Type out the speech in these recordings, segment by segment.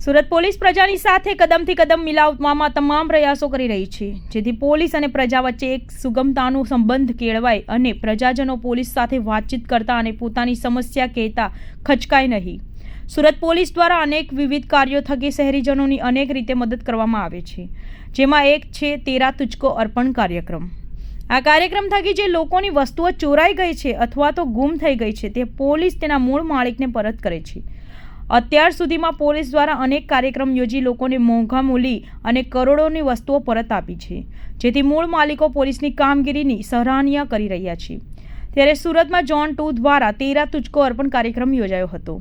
Surat police પ્રજાની સાથે કદમથી કદમ મિલાવવામાં તમામ પ્રયાસો કરી રહી છે, જેથી પોલીસ અને પ્રજા વચ્ચે એક સુગમતાનો સંબંધ કેળવાય અને પ્રજાજનો પોલીસ સાથે વાતચીત કરતા અને પોતાની સમસ્યા કહેતા ખચકાય નહીં. સુરત પોલીસ દ્વારા અનેક વિવિધ કાર્યો થકી શહેરીજનોની અનેક રીતે મદદ કરવામાં આવે છે, જેમાં એક છે તેરા તુજકો અર્પણ કાર્યક્રમ. આ કાર્યક્રમ થકી જે લોકોની વસ્તુઓ ચોરાઈ ગઈ છે અથવા તો ગુમ થઈ ગઈ છે તે પોલીસ તેના મૂળ માલિકને પરત કરે છે. અત્યાર સુધીમાં પોલીસ દ્વારા અનેક કાર્યક્રમ યોજી લોકોને મોંઘા મૂલી અને કરોડોની વસ્તુઓ પરત આપી છે, જેથી મૂળ માલિકો પોલીસની કામગીરીની સરાહનીય કરી રહ્યા છે. ત્યારે સુરતમાં ઝોન 2 દ્વારા તેરા તુજકો અર્પણ કાર્યક્રમ યોજાયો હતો,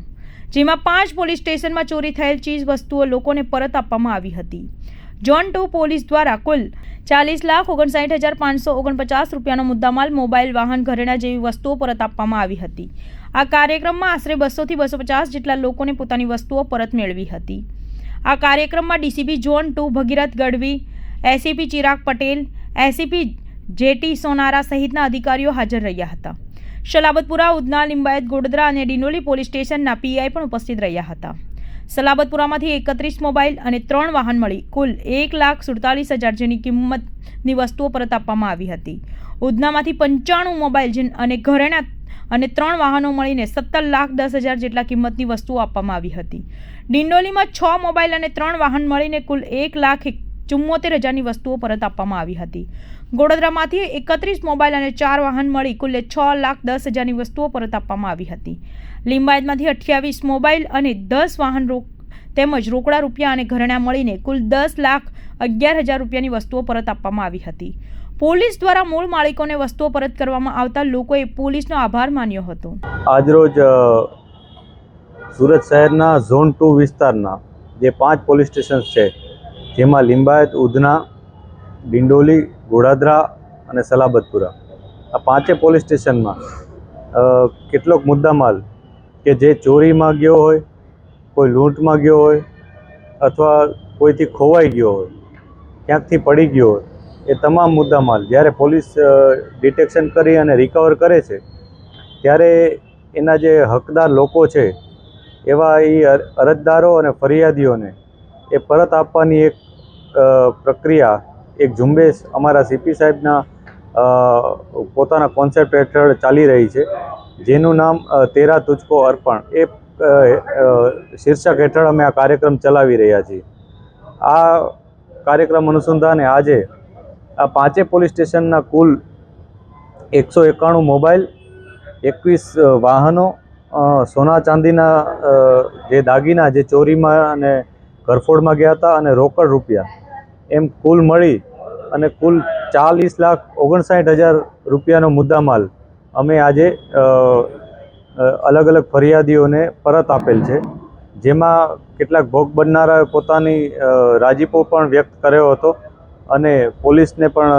જેમાં 5 પોલીસ સ્ટેશનમાં ચોરી થયેલ ચીજ વસ્તુઓ લોકોને પરત આપવામાં આવી હતી. ઝોન 2 પોલીસ દ્વારા કુલ 40,59,549 રૂપિયાનો મુદ્દામાલ, મોબાઈલ, વાહન, ઘરેણાં જેવી વસ્તુઓ પરત આપવામાં આવી હતી. આ કાર્યક્રમમાં આશરે 200 થી 250 જેટલા લોકોને પોતાની વસ્તુઓ પરત મેળવી હતી. આ કાર્યક્રમમાં DCP zone 2 Bhagirath Gadhvi, ACP Chirag Patel, ACP JT Sonara સહિતના અધિકારીઓ હાજર રહ્યા હતા. સલાબતપુરા, ઉધના, લિંબાયત, ગોડદરા અને ડિંડોલી પોલીસ સ્ટેશનના પીઆઈ પણ ઉપસ્થિત રહ્યા હતા. સલાબતપુરામાંથી 31 મોબાઈલ અને 3 વાહન મળી કુલ 1,47,000 જેની કિંમતની વસ્તુઓ પરત આપવામાં આવી હતી. ઉધનામાંથી 95 મોબાઈલ અને ઘરેણાં અને 3 વાહનો મળીને 17,10,000 જેટલા કિંમતની વસ્તુઓ આપવામાં આવી હતી. ડિંડોલીમાં 6 મોબાઈલ અને 3 વાહન મળીને કુલ 1,74,000ની વસ્તુઓ પરત આપવામાં આવી હતી. ગોડદરામાંથી 31 મોબાઈલ અને 4 વાહન મળી કુલ 6,10,000ની વસ્તુઓ પરત આપવામાં આવી હતી. લિંબાયતમાંથી 28 મોબાઈલ અને 10 વાહન તેમજ રોકડા રૂપિયા અને ઘરેણાં મળીને કુલ 10,11,000 રૂપિયાની વસ્તુઓ પરત આપવામાં આવી હતી. પોલીસ દ્વારા મૂળ માલિકોને વસ્તુઓ પરત કરવામાં આવતા લોકોએ પોલીસનો આભાર માન્યો હતો. આજરોજ સુરત શહેરના ઝોન 2 વિસ્તારના જે 5 પોલીસ સ્ટેશન છે, જેમાં લિંબાયત, ઉધના, ડિંડોલી, ગોડાદરા અને સલાબતપુરા, આ 5 પોલીસ સ્ટેશનમાં કેટલોક મુદ્દામાલ કે જે ચોરીમાં ગયો હોય, કોઈ લૂંટમાં ગયો હોય અથવા કોઈથી ખોવાઈ ગયો હોય, ક્યાંકથી પડી ગયો હોય, એ તમામ મુદ્દામાલ જ્યારે પોલીસ ડિટેક્શન કરી અને રિકવર કરે છે ત્યારે એના જે હકદાર લોકો છે એવા એ અરજદારો અને ફરિયાદીઓને એ પરત આપવાની એક પ્રક્રિયા, એક ઝુંબેશ અમારા સીપી સાહેબના પોતાના કોન્સેપ્ટ હેઠળ ચાલી રહી છે, જેનું નામ તેરા તુજકો અર્પણ એ શીર્ષક હેઠળ અમે આ કાર્યક્રમ ચલાવી રહ્યા છીએ. આ કાર્યક્રમ અનુસંધાને આજે આ 5 પોલીસ સ્ટેશનના કુલ 191 મોબાઈલ, 21 વાહનો, સોના ચાંદીના જે દાગીના જે ચોરીમાં અને ઘરફોડમાં ગયા હતા અને રોકડ રૂપિયા એમ કુલ મળી અને કુલ 40,59,000 રૂપિયાનો મુદ્દામાલ અમે આજે અલગ અલગ ફરિયાદીઓને પરત આપેલ છે, જેમાં કેટલાક ભોગ બનનારાએ પોતાની રાજીપો પણ વ્યક્ત કર્યો હતો અને પોલીસને પણ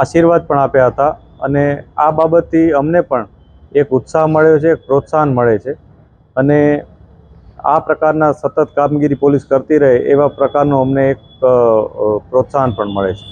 આશીર્વાદ પણ આપ્યા હતા. અને આ બાબતથી અમને પણ એક ઉત્સાહ મળ્યો છે, પ્રોત્સાહન મળે છે અને આ પ્રકારના સતત કામગીરી પોલીસ કરતી રહે એવા પ્રકારનું અમને એક પ્રોત્સાહન પણ મળે છે.